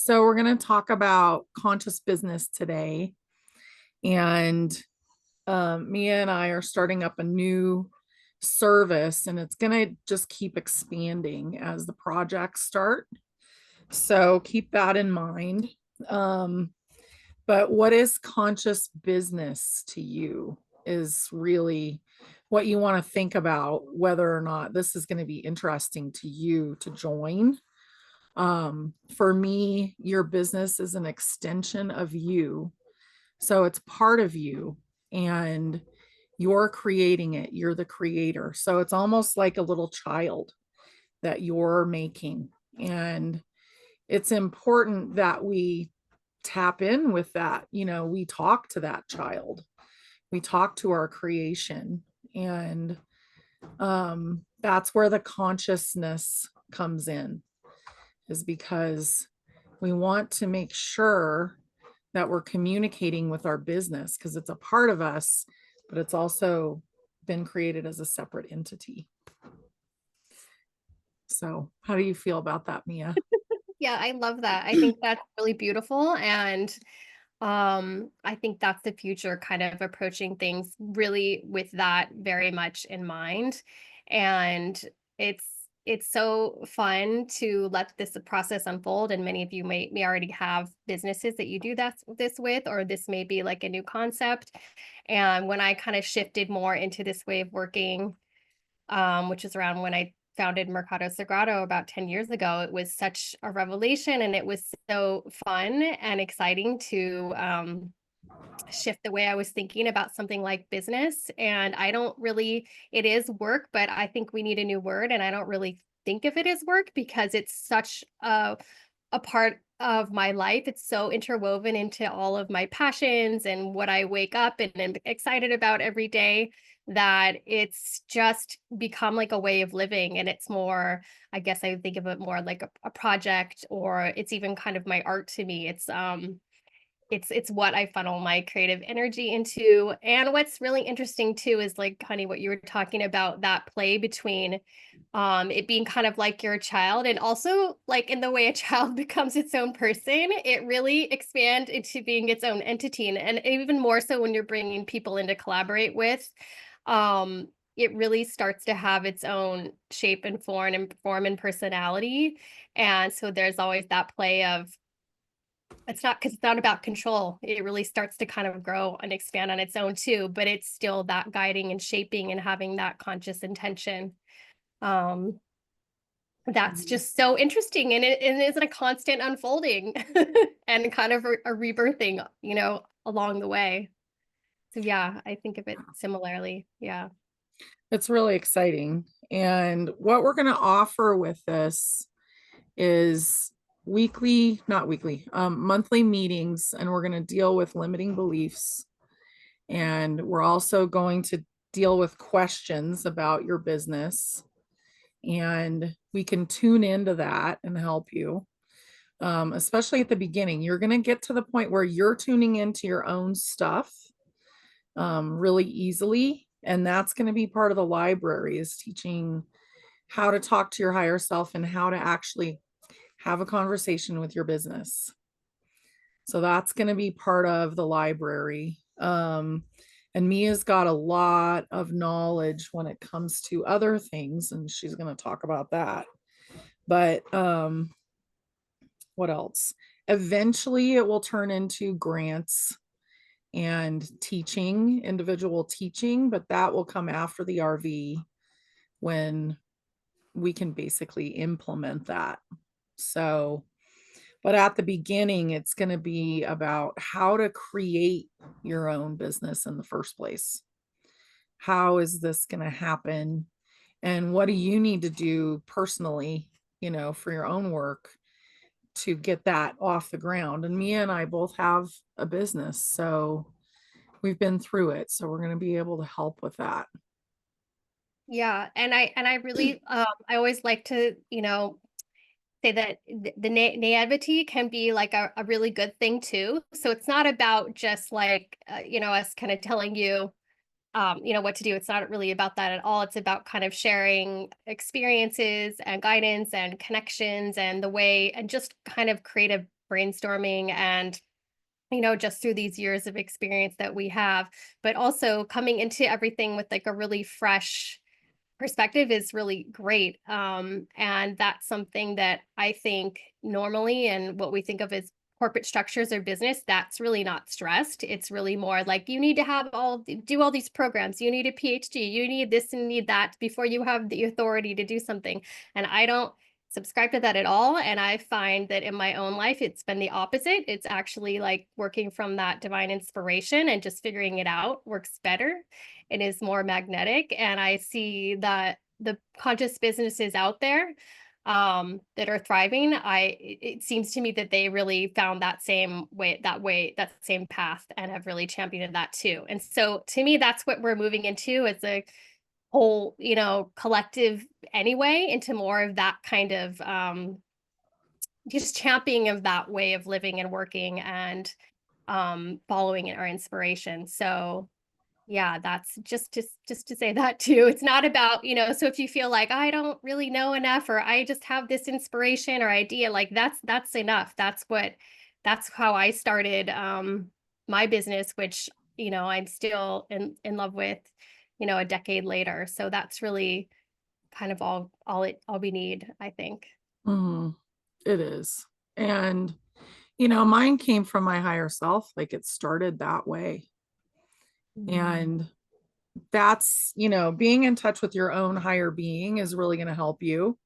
So we're going to talk about conscious business today. And Mia and I are starting up a new service, and it's going to just keep expanding as the projects start. So keep that in mind. Um, but what is conscious business to you is really what you want to think about, whether or not this is going to be interesting to you to join. For me, your business is an extension of you. So it's part of you and you're creating it. You're the creator. So it's almost like a little child that you're making. And it's important that we tap in with that. We talk to that child, we talk to our creation. And that's where the consciousness comes in, is because we want to make sure that we're communicating with our business because it's a part of us, but it's also been created as a separate entity. So, how do you feel about that, Mia? Yeah, I love that. I think that's really beautiful. And I think that's the future, kind of approaching things really with that very much in mind. And it's it's so fun to let this process unfold. And many of you may already have businesses that you do this with, or this may be like a new concept. And when I kind of shifted more into this way of working, which is around when I founded Mercado Sagrado about 10 years ago. It was such a revelation, and it was so fun and exciting to shift the way I was thinking about something like business. And I don't really, it is work, but I think we need a new word. And I don't really think of it as work because it's such a part of my life. It's so interwoven into all of my passions and what I wake up and am excited about every day, that it's just become like a way of living. And it's more, I guess I would think of it more like a project, or it's even kind of my art to me. It's what I funnel my creative energy into. And what's really interesting too is, like, honey, what you were talking about, that play between it being kind of like you're a child, and also like in the way a child becomes its own person, it really expands into being its own entity. And even more so when you're bringing people in to collaborate with, it really starts to have its own shape and form and personality. And so there's always that play of, it's not, because it's not about control. It really starts to kind of grow and expand on its own too, but it's still that guiding and shaping and having that conscious intention. Um, that's just so interesting, and it is a constant unfolding and kind of a rebirthing, along the way. So yeah, I think of it similarly. Yeah. It's really exciting. And what we're going to offer with this is monthly meetings, and we're going to deal with limiting beliefs. And we're also going to deal with questions about your business. And we can tune into that and help you, especially at the beginning. You're going to get to the point where you're tuning into your own stuff really easily. And that's going to be part of the library, is teaching how to talk to your higher self and how to actually have a conversation with your business. So that's going to be part of the library. And Mia's got a lot of knowledge when it comes to other things, and she's going to talk about that. But what else? Eventually, it will turn into grants and teaching, individual teaching, but that will come after the RV, when we can basically implement that. So, but at the beginning, it's going to be about how to create your own business in the first place. How is this going to happen? And what do you need to do personally, for your own work to get that off the ground? And Mia and I both have a business, so we've been through it. So we're going to be able to help with that. Yeah. And I really, I always like to, say that the naivety can be like a really good thing too. So it's not about just like, us kind of telling you, what to do. It's not really about that at all. It's about kind of sharing experiences and guidance and connections and the way, and just kind of creative brainstorming and, just through these years of experience that we have, but also coming into everything with like a really fresh perspective is really great. And that's something that I think normally, and what we think of as corporate structures or business, that's really not stressed. It's really more like you need to have do all these programs. You need a PhD. You need this and need that before you have the authority to do something. And I don't subscribe to that at all. And I find that in my own life, it's been the opposite. It's actually like working from that divine inspiration and just figuring it out works better. It is more magnetic. And I see that the conscious businesses out there that are thriving, it seems to me that they really found that that same path and have really championed that too. And so to me, that's what we're moving into as a whole, collective anyway, into more of that kind of just championing of that way of living and working and following our inspiration. So yeah, that's just to say that too. It's not about, so if you feel like I don't really know enough or I just have this inspiration or idea, like that's enough. That's how I started my business, which, I'm still in love with, a decade later. So that's really kind of all we need, I think. Mhm. It is. And, mine came from my higher self. Like it started that way. Mm. And that's, being in touch with your own higher being is really going to help you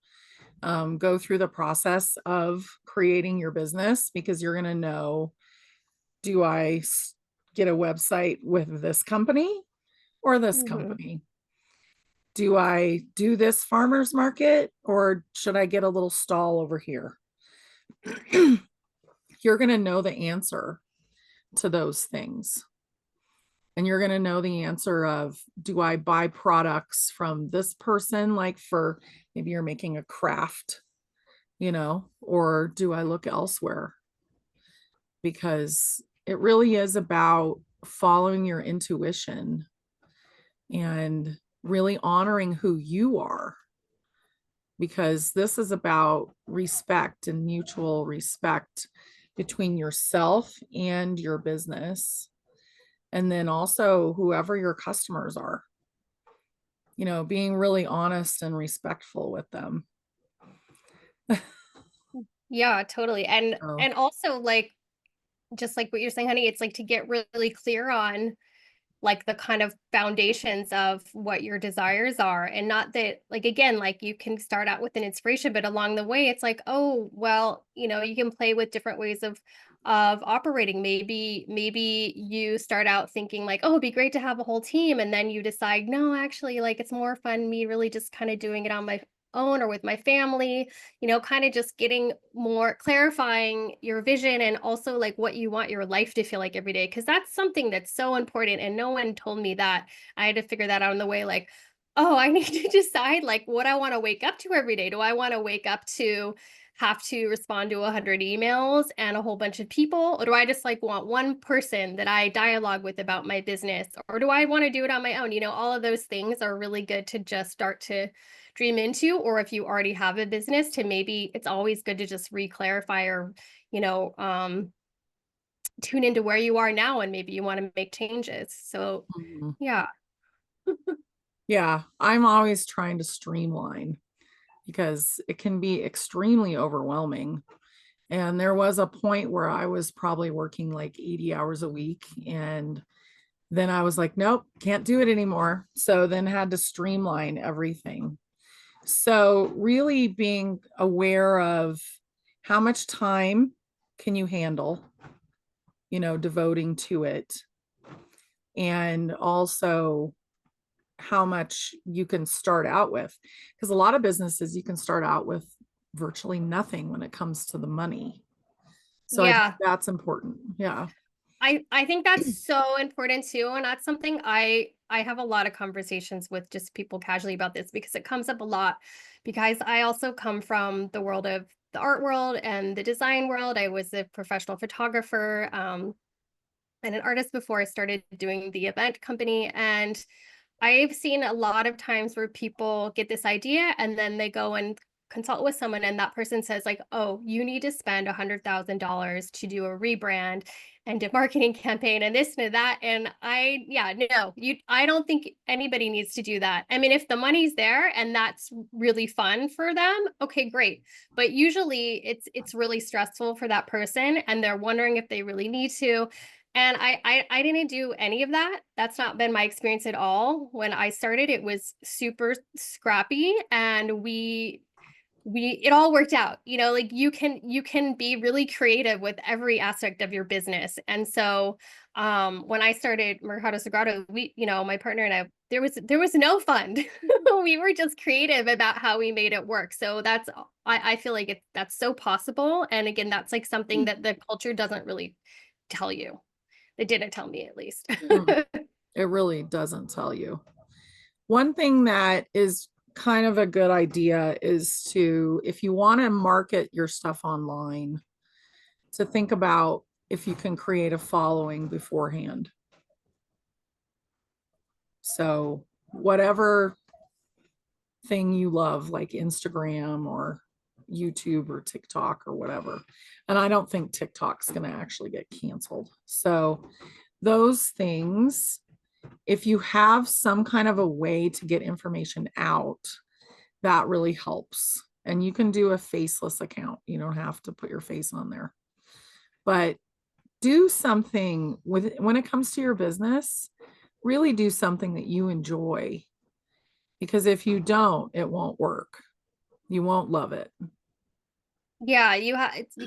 go through the process of creating your business, because you're going to know, do I get a website with this company or this Mhm. company? Do I do this farmer's market or should I get a little stall over here? You're going to know the answer to those things. And you're going to know the answer of, do I buy products from this person? Like for maybe you're making a craft, or do I look elsewhere? Because it really is about following your intuition and really honoring who you are, because this is about respect and mutual respect between yourself and your business, and then also whoever your customers are, being really honest and respectful with them. Yeah, totally. And So, and also like just like what you're saying, honey, it's like to get really clear on like the kind of foundations of what your desires are, and not that, like, again, like you can start out with an inspiration, but along the way it's like, oh well, you can play with different ways of operating. Maybe you start out thinking like, oh, it'd be great to have a whole team, and then you decide, no, actually, like it's more fun me really just kind of doing it on my own or with my family, kind of just getting more clarifying your vision and also like what you want your life to feel like every day. Cause that's something that's so important. And no one told me that. I had to figure that out on the way. Like, oh, I need to decide like what I want to wake up to every day. Do I want to wake up to have to respond to 100 emails and a whole bunch of people? Or do I just like want one person that I dialogue with about my business? Or do I want to do it on my own? All of those things are really good to just start to dream into. Or if you already have a business, to maybe it's always good to just re-clarify or, you know, um, tune into where you are now and maybe you want to make changes. So mhm. yeah. Yeah, I'm always trying to streamline because it can be extremely overwhelming. And there was a point where I was probably working like 80 hours a week. And then I was like, nope, can't do it anymore. So then had to streamline everything. So really being aware of how much time can you handle, devoting to it. And also how much you can start out with. Because a lot of businesses, you can start out with virtually nothing when it comes to the money. So I think Yeah. that's important. Yeah. I think that's so important too. And that's something I have a lot of conversations with just people casually about this because it comes up a lot because I also come from the world of the art world and the design world. I was a professional photographer and an artist before I started doing the event company. And I've seen a lot of times where people get this idea and then they go and consult with someone and that person says like, oh, you need to spend $100,000 to do a rebrand and a marketing campaign and this and that. And yeah, no, I don't think anybody needs to do that. I mean, if the money's there and that's really fun for them, okay, great. But usually it's really stressful for that person and they're wondering if they really need to. And I didn't do any of that. That's not been my experience at all. When I started, it was super scrappy and it all worked out. Like you can be really creative with every aspect of your business. And so when I started Mercado Sagrado, my partner and I, there was no fund. We were just creative about how we made it work. So I feel like that's so possible. And again, that's like something that the culture doesn't really tell you. They didn't tell me, at least. Mm, it really doesn't tell you. One thing that is kind of a good idea is to, if you want to market your stuff online, to think about if you can create a following beforehand. So whatever thing you love, like Instagram or YouTube or TikTok or whatever. And I don't think TikTok's going to actually get canceled. So those things, if you have some kind of a way to get information out, that really helps. And you can do a faceless account. You don't have to put your face on there. But do something with when it comes to your business, really do something that you enjoy. Because if you don't, it won't work. You won't love it. Yeah, you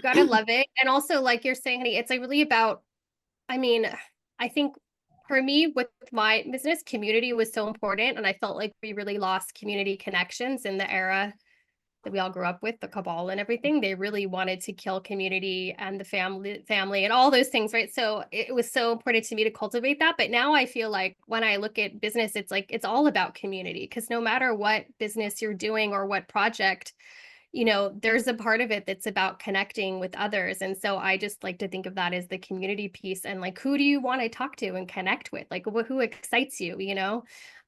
gotta love it. And also, like you're saying, honey, it's like really about, I mean, I think for me with my business, community was so important. And I felt like we really lost community connections in the era that we all grew up with, the cabal and everything. They really wanted to kill community and the family and all those things, right? So it was so important to me to cultivate that. But now I feel like when I look at business, it's like it's all about community, because no matter what business you're doing or what project, there's a part of it that's about connecting with others. And so I just like to think of that as the community piece, and like, who do you want to talk to and connect with? Like, who excites you,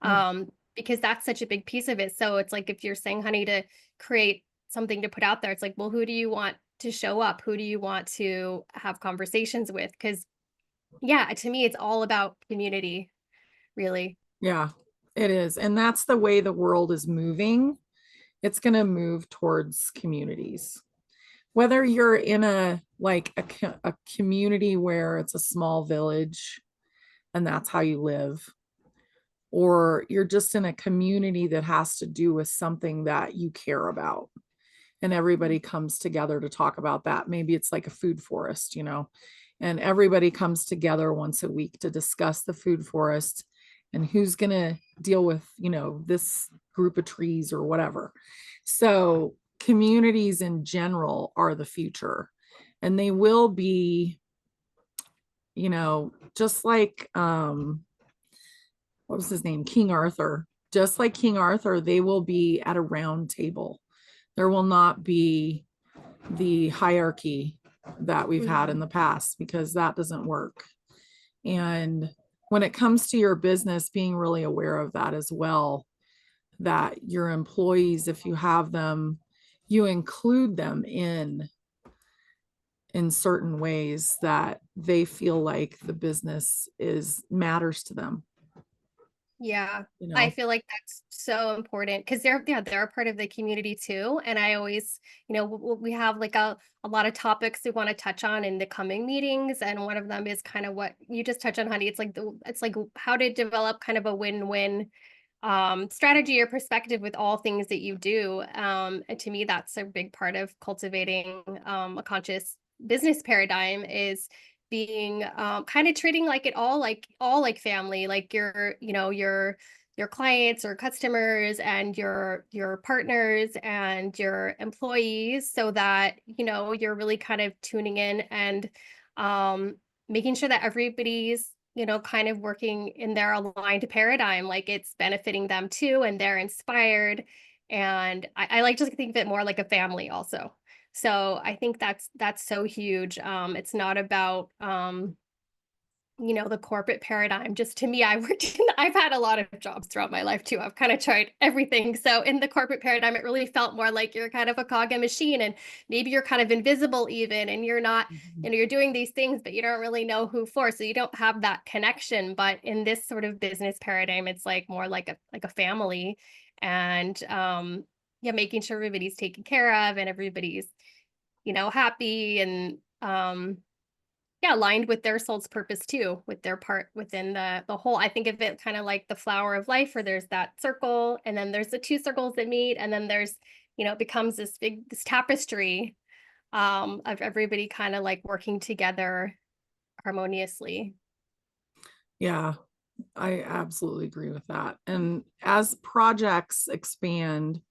Mm, because that's such a big piece of it. So it's like, if you're saying, honey, to create something to put out there, it's like, well, who do you want to show up? Who do you want to have conversations with? Because yeah, to me, it's all about community, really. yeah, it is. And that's the way the world is moving. It's going to move towards communities. Whether you're in a community where it's a small village and that's how you live, or you're just in a community that has to do with something that you care about and everybody comes together to talk about that. Maybe it's like a food forest, and everybody comes together once a week to discuss the food forest and who's going to deal with, this group of trees or whatever. So communities in general are the future, and they will be, just like what was his name? King Arthur. Just like King Arthur, they will be at a round table. There will not be the hierarchy that we've had in the past, because that doesn't work. And when it comes to your business, being really aware of that as well, that your employees, if you have them, you include them in certain ways that they feel like the business matters to them, Yeah, you I know. feel like that's so important because they're a part of the community too. And I always, we have like a lot of topics we want to touch on in the coming meetings, and one of them is kind of what you just touched on, honey. It's like how to develop kind of a win-win strategy or perspective with all things that you do. And to me, that's a big part of cultivating a conscious business paradigm, is being kind of treating like it all like family, like your clients or customers and your partners and your employees, so that you're really kind of tuning in and um making sure that everybody's kind of working in their aligned paradigm, like it's benefiting them too, and they're inspired. And I like to think of it more like a family also. So I think that's so huge. It's not about the corporate paradigm. Just to me, I've had a lot of jobs throughout my life too. I've kind of tried everything. So in the corporate paradigm, it really felt more like you're kind of a cog in a machine, and maybe you're kind of invisible even, and you're not, Mhm. you're doing these things, but you don't really know who for. So you don't have that connection. But in this sort of business paradigm, it's like more like a family, and yeah, making sure everybody's taken care of and everybody's, happy, and yeah, aligned with their soul's purpose too, with their part within the whole. I think of it kind of like the flower of life, where there's that circle, and then there's the two circles that meet, and then there's, it becomes this tapestry of everybody kind of like working together harmoniously. Yeah, I absolutely agree with that. And as projects expand,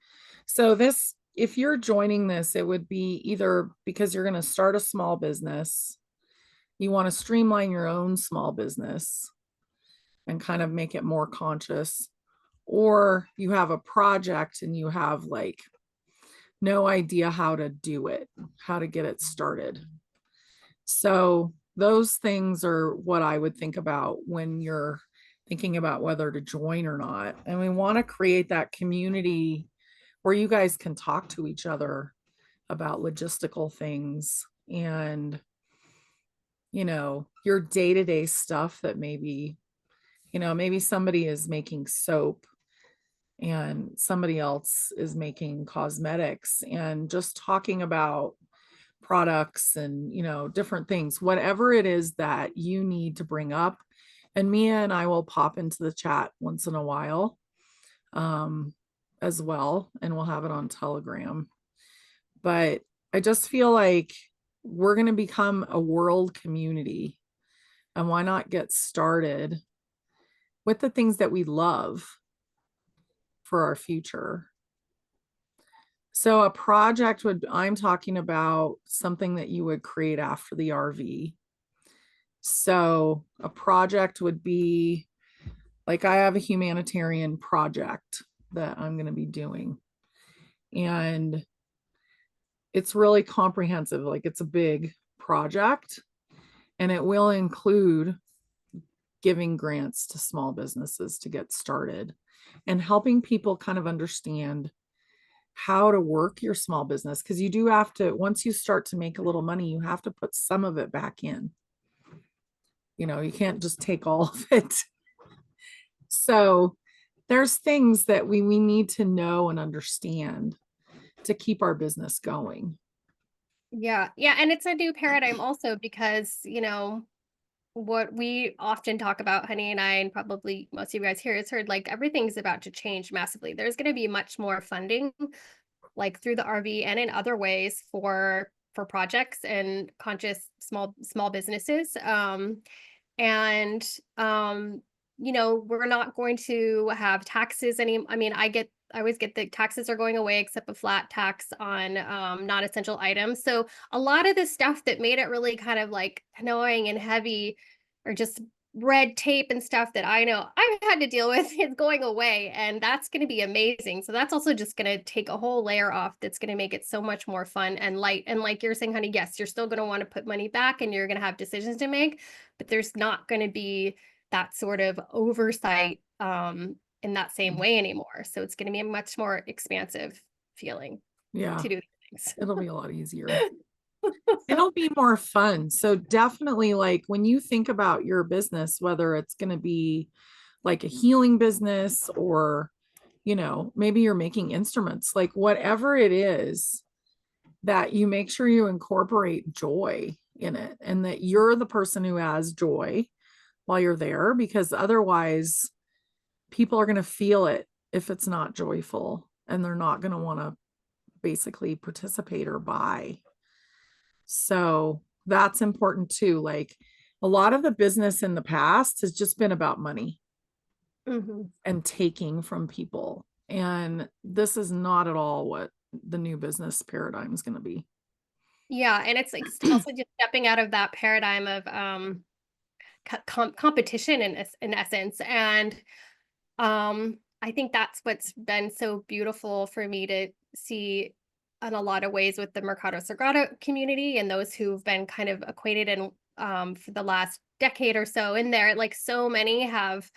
so this, if you're joining this, it would be either because you're going to start a small business, you want to streamline your own small business and kind of make it more conscious, or you have a project and you have like no idea how to do it, how to get it started. So those things are what I would think about when you're thinking about whether to join or not. And we want to create that community where you guys can talk to each other about logistical things and, your day-to-day stuff that maybe, maybe somebody is making soap and somebody else is making cosmetics, and just talking about products and different things, whatever it is that you need to bring up. And Mia and I will pop into the chat once in a while, um, as well, and we'll have it on Telegram. But I just feel like we're going to become a world community, and why not get started with the things that we love for our future. So a project I'm talking about something that you would create after the RV. So a project would be like, I have a humanitarian project that I'm going to be doing. And it's really comprehensive. Like, it's a big project, and it will include giving grants to small businesses to get started and helping people kind of understand how to work your small business. Because you do have to, once you start to make a little money, you have to put some of it back in. You can't just take all of it. So there's things that we need to know and understand to keep our business going. Yeah, yeah, and it's a new paradigm also because, what we often talk about, Honey and I, and probably most of you guys here, has heard like everything's about to change massively. There's going to be much more funding, like through the RV and in other ways for projects and conscious small businesses. And we're not going to have taxes any. I mean, I always get the taxes are going away except a flat tax on non-essential items. So a lot of the stuff that made it really kind of like annoying and heavy, or just red tape and stuff that I know I've had to deal with, is going away, and that's going to be amazing. So that's also just going to take a whole layer off that's going to make it so much more fun and light. And like you're saying, Honey, yes, you're still going to want to put money back and you're going to have decisions to make, but there's not going to be that sort of oversight in that same way anymore. So it's going to be a much more expansive feeling Yeah, to do things. it'll be a lot easier. It'll be more fun. So definitely, like, when you think about your business, whether it's going to be like a healing business, or maybe you're making instruments, like whatever it is, that you make sure you incorporate joy in it, and that you're the person who has joy while you're there, because otherwise people are going to feel it if it's not joyful, and they're not going to want to basically participate or buy. So that's important too. Like, a lot of the business in the past has just been about money Mhm. and taking from people. And this is not at all what the new business paradigm is going to be. Yeah, and it's like also just stepping out of that paradigm of competition in essence. And I think that's what's been so beautiful for me to see in a lot of ways with the Mercado Sagrado community and those who've been kind of acquainted and for the last decade or so in there. Like so many have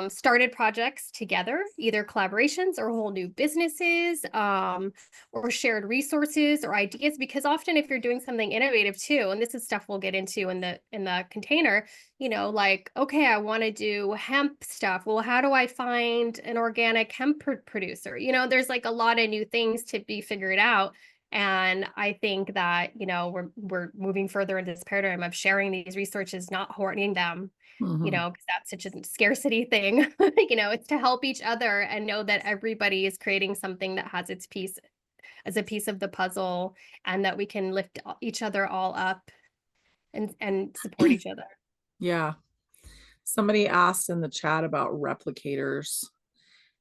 started projects together, either collaborations or whole new businesses, or shared resources or ideas. Because often, if you're doing something innovative too, and this is stuff we'll get into in the container, like, okay, I want to do hemp stuff. Well, how do I find an organic hemp producer? There's like a lot of new things to be figured out. And I think that, we're moving further into this paradigm of sharing these resources, not hoarding them, Mhm. because that's such a scarcity thing. It's to help each other and know that everybody is creating something that has its piece as a piece of the puzzle, and that we can lift each other all up and support each other. Yeah. Somebody asked in the chat about replicators.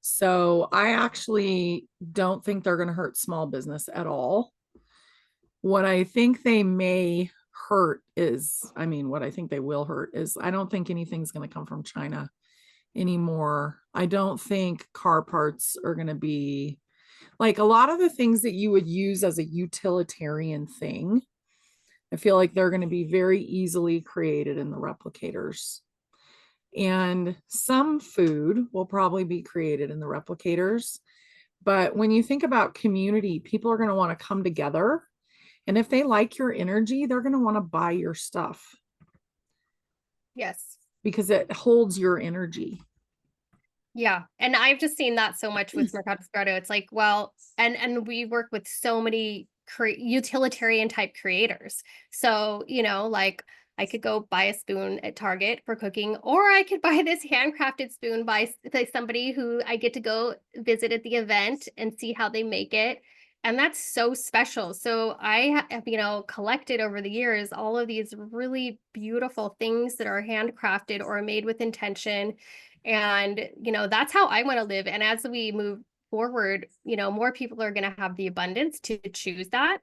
So I actually don't think they're going to hurt small business at all. What I think they may hurt is, I mean, what I think they will hurt is I don't think anything's going to come from China anymore. I don't think car parts are going to be like a lot of the things that you would use as a utilitarian thing. I feel like they're going to be very easily created in the replicators. And some food will probably be created in the replicators. But when you think about community, people are going to want to come together. And if they like your energy, they're going to want to buy your stuff Yes. because it holds your energy. Yeah. And I've just seen that so much with Mercado Sagrado. It's like, well, and we work with so many utilitarian type creators. So, like I could go buy a spoon at Target for cooking, or I could buy this handcrafted spoon by somebody who I get to go visit at the event and see how they make it. And that's so special. So I have, collected over the years all of these really beautiful things that are handcrafted or made with intention. And, that's how I want to live. And as we move forward, more people are going to have the abundance to choose that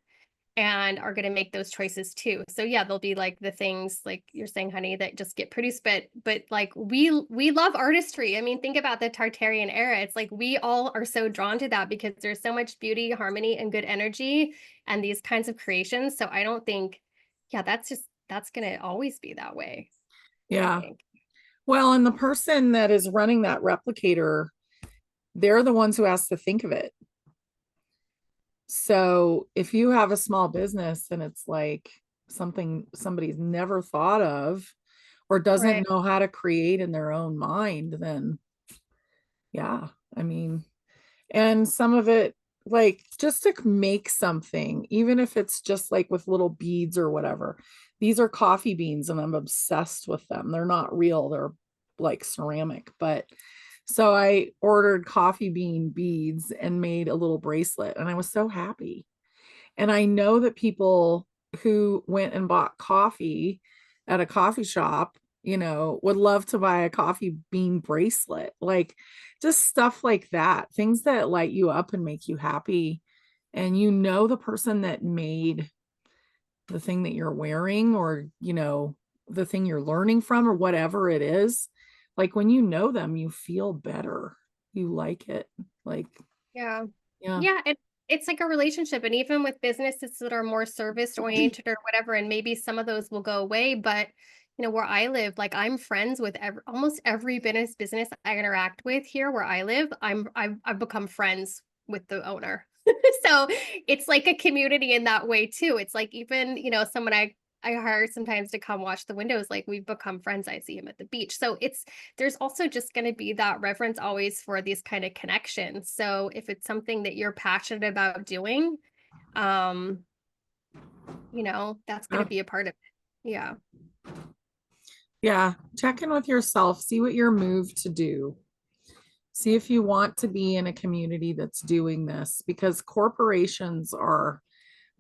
and are going to make those choices too. So yeah, there'll be like the things like you're saying, honey, that just get produced, but like we love artistry. I mean, think about the Tartarian era. It's like we all are so drawn to that because there's so much beauty, harmony, and good energy and these kinds of creations. So I don't think, yeah, that's going to always be that way, I Yeah. think. Well, and the person that is running that replicator, they're the ones who has to think of it. So if you have a small business and it's like something somebody's never thought of or Right. doesn't know how to create in their own mind, then yeah, I mean, and some of it, like just to make something, even if it's just like with little beads or whatever. These are coffee beans and I'm obsessed with them. They're not real, they're like ceramic, but so I ordered coffee bean beads and made a little bracelet and I was so happy. And I know that people who went and bought coffee at a coffee shop, would love to buy a coffee bean bracelet. Like just stuff like that, things that light you up and make you happy. And the person that made the thing that you're wearing or, the thing you're learning from or whatever it is. Like when you know them, you feel better. You like it. Like, Yeah. yeah. Yeah, it's like a relationship. And even with businesses that are more service oriented or whatever, and maybe some of those will go away, but where I live, like I'm friends with almost every business I interact with here where I live. I've become friends with the owner. So it's like a community in that way too. It's like even, someone I hire sometimes to come watch the windows, like we've become friends. I see him at the beach. So there's also just going to be that reverence always for these kind of connections. So if it's something that you're passionate about doing, um, that's going Yeah. to be a part of it. Yeah. Yeah. Check in with yourself, see what you're moved to do. See if you want to be in a community that's doing this because corporations are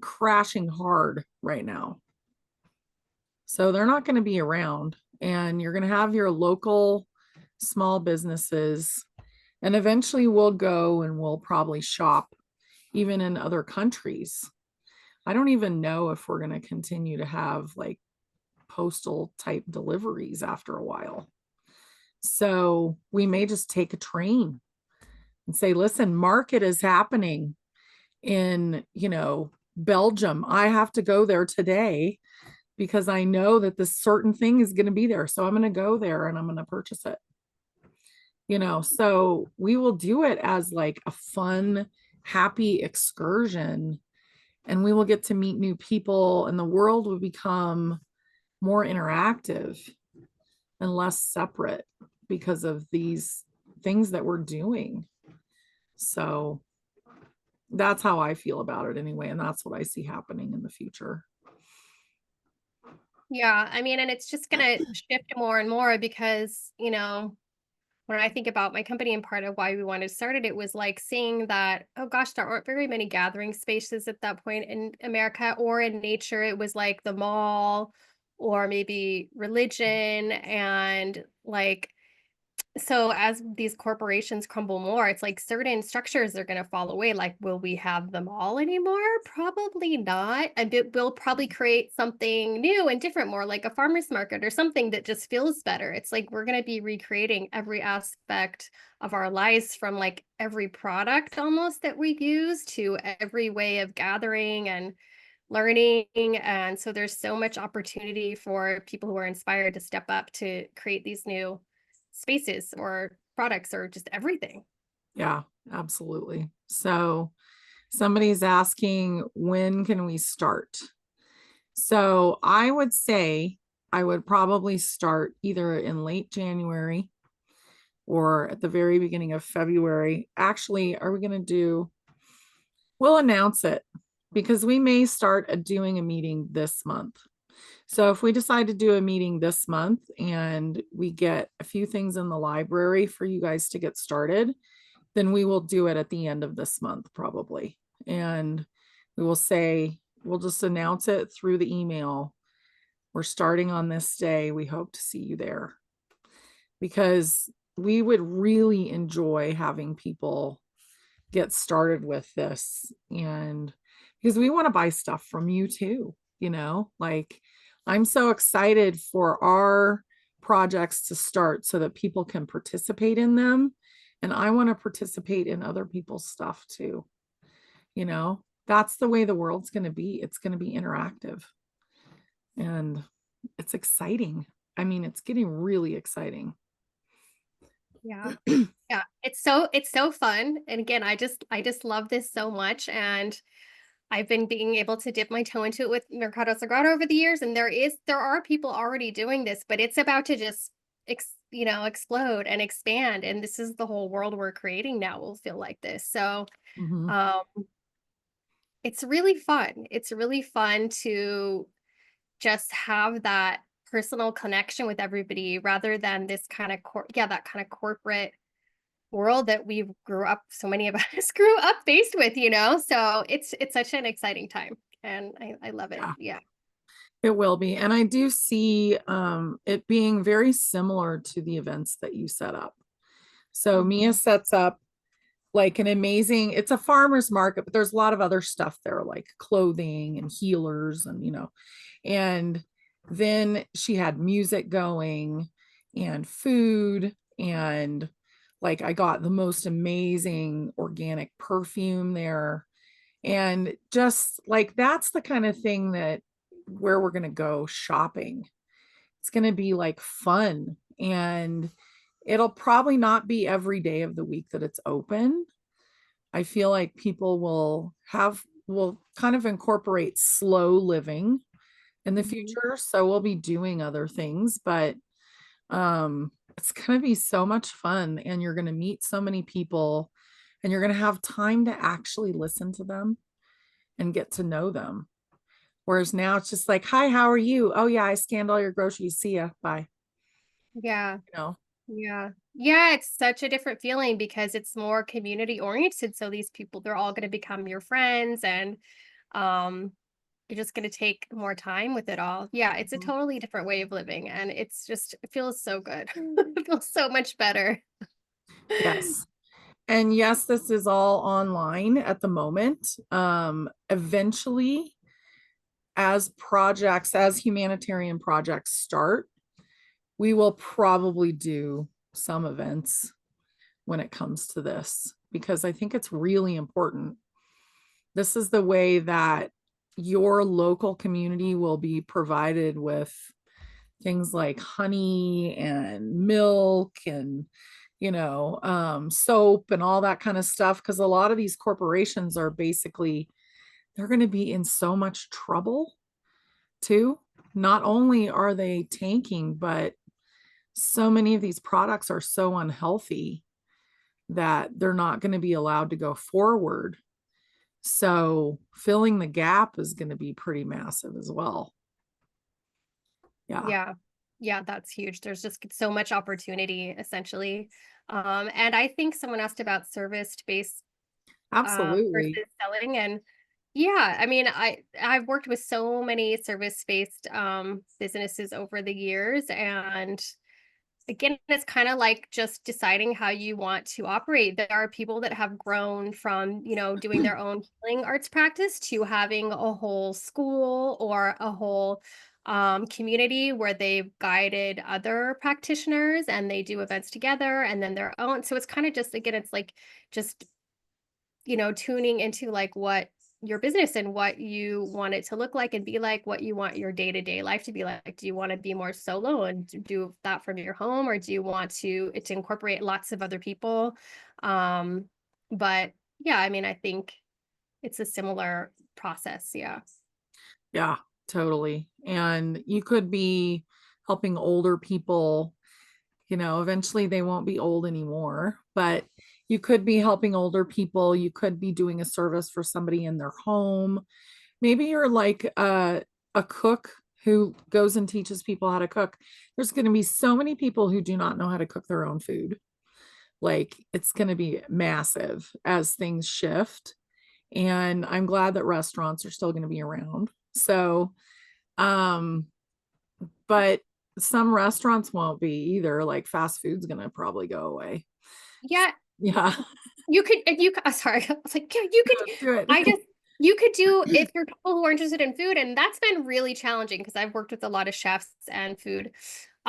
crashing hard right now. So they're not going to be around, and you're going to have your local small businesses. And eventually we'll go and we'll probably shop even in other countries. I don't even know if we're going to continue to have like postal type deliveries after a while. So we may just take a train and say, listen, market is happening in, Belgium. I have to go there today. because I know that this certain thing is going to be there. So I'm going to go there and I'm going to purchase it. So we will do it as like a fun, happy excursion, and we will get to meet new people, and the world will become more interactive and less separate because of these things that we're doing. So that's how I feel about it anyway. And that's what I see happening in the future. Yeah, I mean, and it's just gonna shift more and more because, when I think about my company and part of why we wanted to start it, it was like seeing that, oh gosh, there aren't very many gathering spaces at that point in America or in nature. It was like the mall or maybe religion and like so as these corporations crumble more, it's like certain structures are going to fall away. Like, will we have them all anymore? Probably not. And we'll probably create something new and different, more like a farmer's market or something that just feels better. It's like we're going to be recreating every aspect of our lives, from like every product almost that we use to every way of gathering and learning. And so there's so much opportunity for people who are inspired to step up to create these new spaces or products or just everything. Yeah, absolutely. So somebody's asking, when can we start? So I would say I would probably start either in late January or at the very beginning of February. Actually, are we going to we'll announce it because we may start doing a meeting this month. So if we decide to do a meeting this month and we get a few things in the library for you guys to get started, then we will do it at the end of this month probably. And we will say, we'll just announce it through the email. We're starting on this day. We hope to see you there, because we would really enjoy having people get started with this. And because we want to buy stuff from you too, like I'm so excited for our projects to start so that people can participate in them. And I want to participate in other people's stuff too. That's the way the world's going to be. It's going to be interactive and it's exciting. I mean, it's getting really exciting. Yeah. Yeah. It's so fun. And again, I just love this so much. And I've been being able to dip my toe into it with Mercado Sagrado over the years. And there are people already doing this, but it's about to just explode and expand. And this is the whole world we're creating now will feel like this. So Mhm. um it's really fun. It's really fun to just have that personal connection with everybody rather than this kind of that kind of corporate world that we grew up, so many of us grew up faced with, so it's such an exciting time and I love it. Yeah, Yeah. it will be. And I do see it being very similar to the events that you set up. So Mia sets up like an amazing, it's a farmer's market, but there's a lot of other stuff there, like clothing and healers and then she had music going and food, and like I got the most amazing organic perfume there. And just like that's the kind of thing that where we're going to go shopping. It's going to be like fun, and it'll probably not be every day of the week that it's open. I feel like people will kind of incorporate slow living in the Mhm. future. So we'll be doing other things, but it's going to be so much fun, and you're going to meet so many people, and you're going to have time to actually listen to them and get to know them. Whereas now it's just like, hi, how are you? Oh yeah, I scanned all your groceries. See ya. Bye. Yeah. You know? Yeah. Yeah, it's such a different feeling because it's more community oriented, so these people, they're all going to become your friends, and um you're just going to take more time with it all. Yeah, it's a Mhm. totally different way of living, and it feels so good. It feels so much better. Yes. And yes, this is all online at the moment. Eventually, as humanitarian projects start, we will probably do some events when it comes to this, because I think it's really important. This is the way that your local community will be provided with things like honey and milk and soap and all that kind of stuff, because a lot of these corporations are basically, they're going to be in so much trouble too. Not only are they tanking, but so many of these products are so unhealthy that they're not going to be allowed to go forward. So filling the gap is going to be pretty massive as well. Yeah, Yeah. Yeah, that's huge. There's just so much opportunity essentially. And I think someone asked about service-based versus absolutely. selling. And yeah, I mean, I've worked with so many service-based businesses over the years, and again, it's kind of like just deciding how you want to operate. There are people that have grown from, doing their own healing arts practice to having a whole school or a whole community where they've guided other practitioners and they do events together and then their own. So it's kind of just, again, it's like just, tuning into like what your business and what you want it to look like and be like, what you want your day-to-day life to be like. Do you want to be more solo and do that from your home, or do you want it to incorporate lots of other people? um but yeah, I mean, I think it's a similar process. Yeah. Yeah, totally. And you could be helping older people, eventually they won't be old anymore, but you could be helping older people. You could be doing a service for somebody in their home. Maybe you're like a cook who goes and teaches people how to cook. There's going to be so many people who do not know how to cook their own food. Like it's going to be massive as things shift. And I'm glad that restaurants are still going to be around. So, um, but some restaurants won't be either. Like fast food's going to probably go away. Yeah. Yeah. You could, if you, sorry, I was like, yeah, you could, Do it. I just, you could do, if you're people who are interested in food, and that's been really challenging because I've worked with a lot of chefs and food.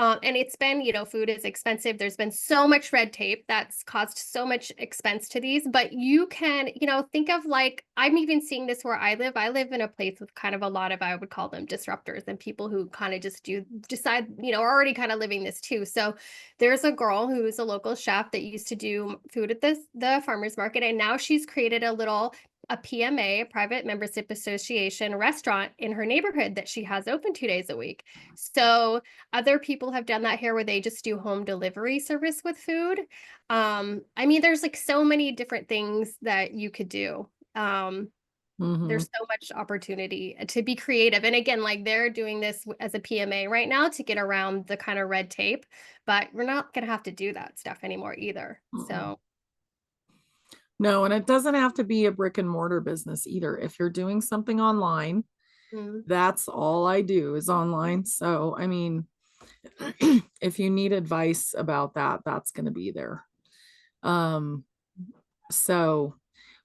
And it's been, food is expensive. There's been so much red tape that's caused so much expense to these, but you can, think of like, I'm even seeing this where I live. I live in a place with kind of a lot of, I would call them disruptors and people who kind of just decide, are already kind of living this too. So there's a girl who's a local chef that used to do food at the farmers market, and now she's created a PMA, a private membership association restaurant in her neighborhood that she has open 2 days a week. So other people have done that here where they just do home delivery service with food. I mean, there's like so many different things that you could do. Hmm. There's so much opportunity to be creative. And again, like they're doing this as a PMA right now to get around the kind of red tape, but we're not going to have to do that stuff anymore either. So, No, and it doesn't have to be a brick and mortar business either. If you're doing something online, mm, that's all I do is online. So, I mean, if you need advice about that, that's going to be there. Um, so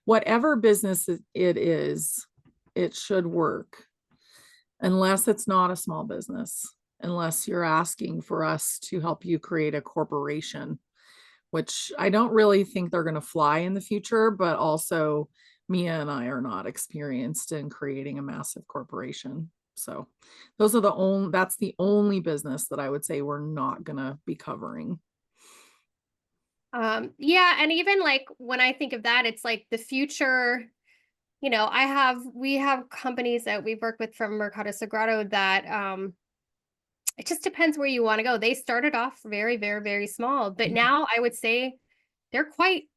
whatever business it is, it should work unless it's not a small business, unless you're asking for us to help you create a corporation, which I don't really think they're going to fly in the future, but also Mia and I are not experienced in creating a massive corporation. So that's the only business that I would say we're not going to be covering. yeah. And even like when I think of that, it's like the future. We have companies that we've worked with from Mercado Sagrado that it just depends where you want to go. They started off very, very, very small, but now I would say they're quite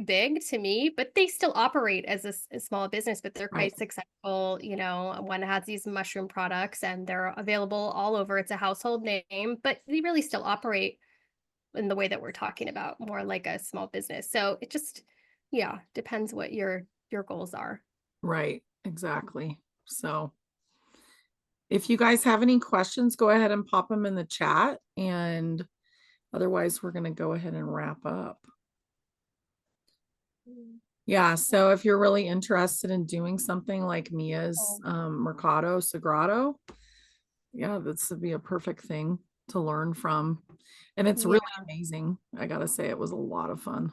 big to me, but they still operate as a small business, but they're Right. quite successful. One has these mushroom products and they're available all over. It's a household name, but they really still operate in the way that we're talking about, more like a small business. So it just, yeah, depends what your goals are. Right. Exactly. So if you guys have any questions, go ahead and pop them in the chat. And otherwise, we're going to go ahead and wrap up. Mm. Yeah. So if you're really interested in doing something like Mia's Oh, Mercado Sagrado, yeah, this would be a perfect thing to learn from. And it's yeah. really amazing. I gotta say, it was a lot of fun.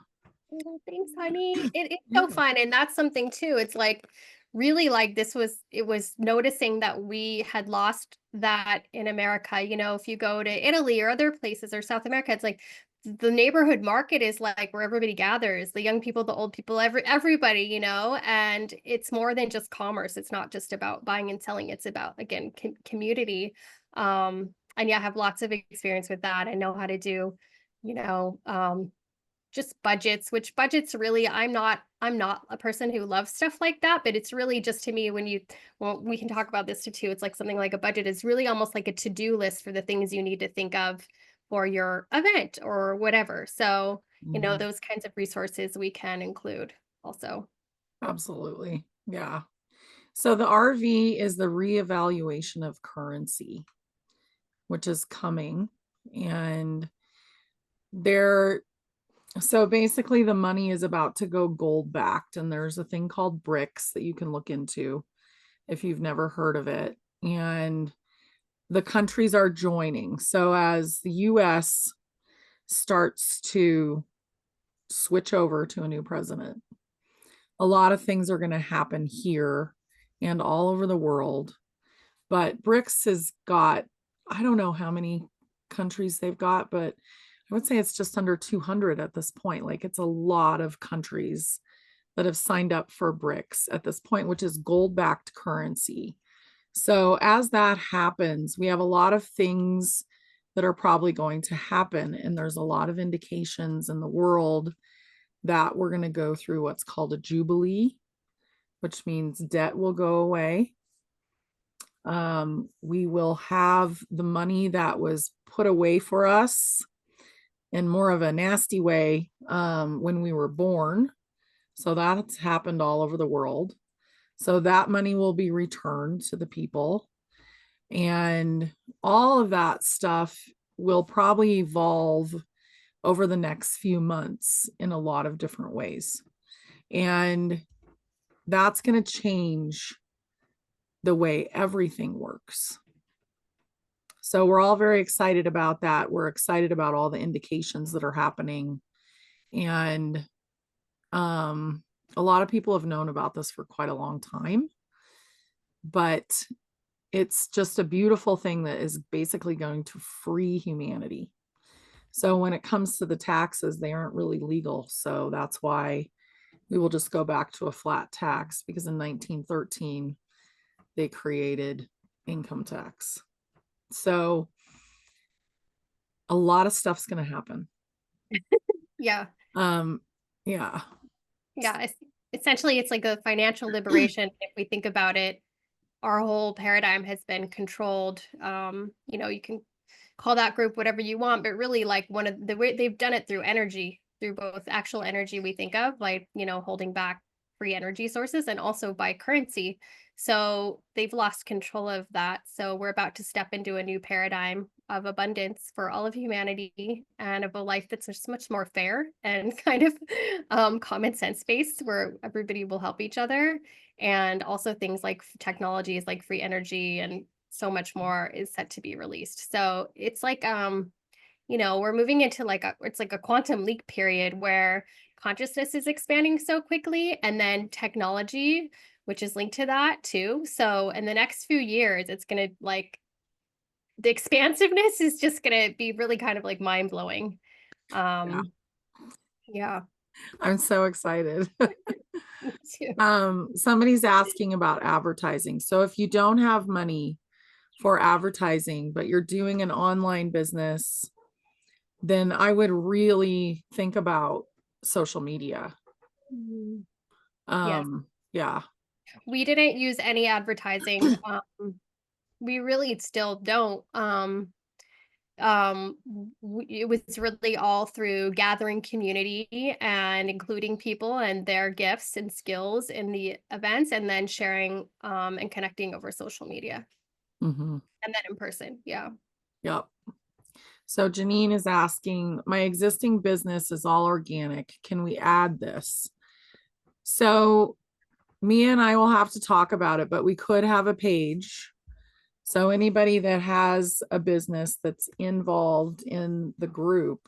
Oh, thanks, honey. It's so Yeah. fun. And that's something too. It's like really like it was noticing that we had lost that in America. You know, if you go to Italy or other places or South America, it's like the neighborhood market is like where everybody gathers, the young people, the old people, everybody, you know, and it's more than just commerce. It's not just about buying and selling. It's about, again, community. And yeah, I have lots of experience with that. I know how to do, you know, just budgets, which budgets really, I'm not a person who loves stuff like that, but it's really just, to me, well, we can talk about this too. It's like something like a budget is really almost like a to-do list for the things you need to think of for your event or whatever. So, you know, Mhm. those kinds of resources we can include also. Absolutely. Yeah. So the RV is the reevaluation of currency, which is coming. And there, so basically the money is about to go gold backed, and there's a thing called BRICS that you can look into if you've never heard of it. And the countries are joining. So as the US starts to switch over to a new president, a lot of things are going to happen here and all over the world. But BRICS has got, I don't know how many countries they've got, but I would say it's just under 200 at this point. Like, it's a lot of countries that have signed up for BRICS at this point, which is gold backed currency. So as that happens, we have a lot of things that are probably going to happen. And there's a lot of indications in the world that we're going to go through what's called a jubilee, which means debt will go away. We will have the money that was put away for us in more of a nasty way when we were born. So that's happened all over the world. So that money will be returned to the people. And all of that stuff will probably evolve over the next few months in a lot of different ways. And that's going to change the way everything works. So we're all very excited about that. We're excited about all the indications that are happening. And a lot of people have known about this for quite a long time, but it's just a beautiful thing that is basically going to free humanity. So when it comes to the taxes, they aren't really legal. So that's why we will just go back to a flat tax, because in 1913, they created income tax. So a lot of stuff's going to happen. Yeah. Um, yeah. Yeah. Essentially, it's like a financial liberation. If we think about it, our whole paradigm has been controlled. You know, you can call that group whatever you want, but really, like, one of the way they've done it through energy, through both actual energy we think of, like, you know, holding back free energy sources, and also by currency. So they've lost control of that. So we're about to step into a new paradigm of abundance for all of humanity, and of a life that's just much more fair and kind of common sense based, where everybody will help each other. And also things like technologies like free energy and so much more is set to be released. So it's like, you know, we're moving into like it's like a quantum leap period where consciousness is expanding so quickly, and then technology, which is linked to that too. So in the next few years, it's going to, like, the expansiveness is just going to be really kind of like mind blowing. Yeah. Um, yeah. I'm so excited. Me too. Somebody's asking about advertising. So if you don't have money for advertising, but you're doing an online business, then I would really think about social media. Mhm. Yes. Yeah. We didn't use any advertising. We really still don't. It was really all through gathering community and including people and their gifts and skills in the events, and then sharing and connecting over social media, Mm-hmm. and then in person. Yeah. Yep. So Janine is asking, my existing business is all organic. Can we add this? So Mia and I will have to talk about it, but we could have a page. So anybody that has a business that's involved in the group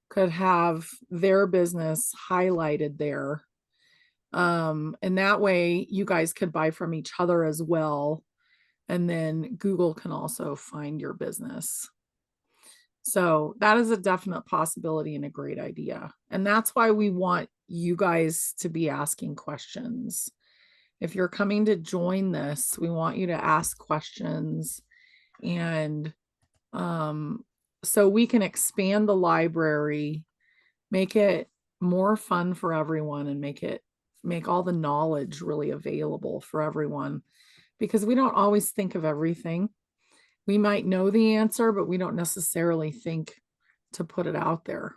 could have their business highlighted there. And that way you guys could buy from each other as well. And then Google can also find your business. So that is a definite possibility and a great idea. And that's why we want you guys to be asking questions. If you're coming to join this, we want you to ask questions, and so we can expand the library, make it more fun for everyone, and make all the knowledge really available for everyone, because we don't always think of everything. We might know the answer, but we don't necessarily think to put it out there.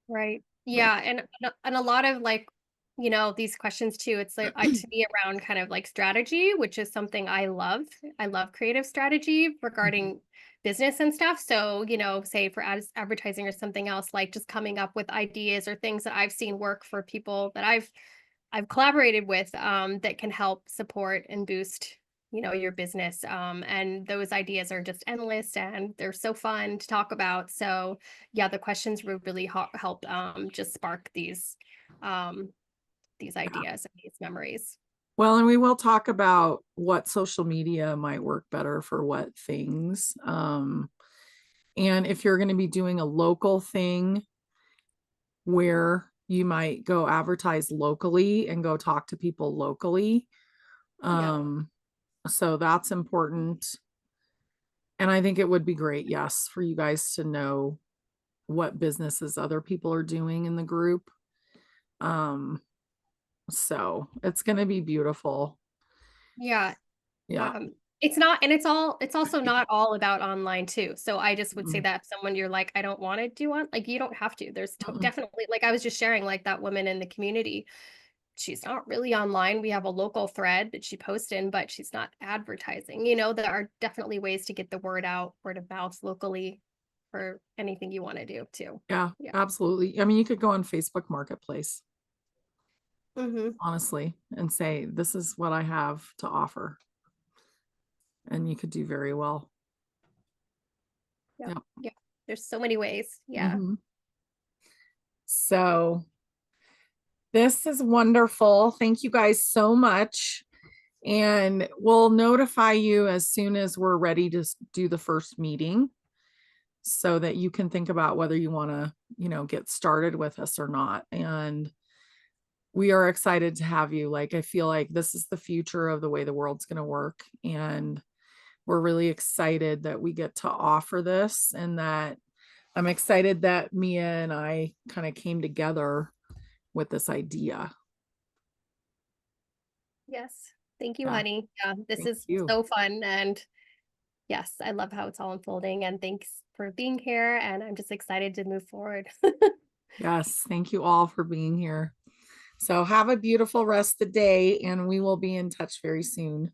Right. But Yeah, and a lot of like, these questions too, it's like to me around kind of like strategy, which is something I love. I love creative strategy regarding business and stuff. So, say for advertising or something else, like just coming up with ideas or things that I've seen work for people that I've collaborated with, that can help support and boost, your business. And those ideas are just endless and they're so fun to talk about. So yeah, the questions will really help, just spark these yeah. ideas and these memories. Well, and we will talk about what social media might work better for what things. And if you're going to be doing a local thing where you might go advertise locally and go talk to people locally. Yeah. Um, so that's important. And I think it would be great, yes, for you guys to know what businesses other people are doing in the group. Um, so it's going to be beautiful. Yeah. Yeah. It's not, and it's also not all about online too. So I just would say Mm-mm. that if someone you're like, I don't want to do on, like, you don't have to. There's Mm-mm. definitely, like I was just sharing, like that woman in the community, she's not really online. We have a local thread that she posts in, but she's not advertising. There are definitely ways to get the word of mouth locally for anything you want to do too. Yeah, Yeah. absolutely. I mean, you could go on Facebook Marketplace, Hmm. honestly, and say, this is what I have to offer. And you could do very well. Yep. Yep. Yeah. There's so many ways. Yeah. Mhm. So this is wonderful. Thank you guys so much. And we'll notify you as soon as we're ready to do the first meeting, so that you can think about whether you want to, get started with us or not. And we are excited to have you. Like, I feel like this is the future of the way the world's going to work. And we're really excited that we get to offer this, and that I'm excited that Mia and I kind of came together with this idea. Yes. Thank you, Yeah, honey. Yeah. This thank is you. so fun. And yes, I love how it's all unfolding. And thanks for being here. And I'm just excited to move forward. Yes, thank you all for being here. So have a beautiful rest of the day, and we will be in touch very soon.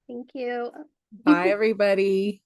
Thank you. Bye, everybody.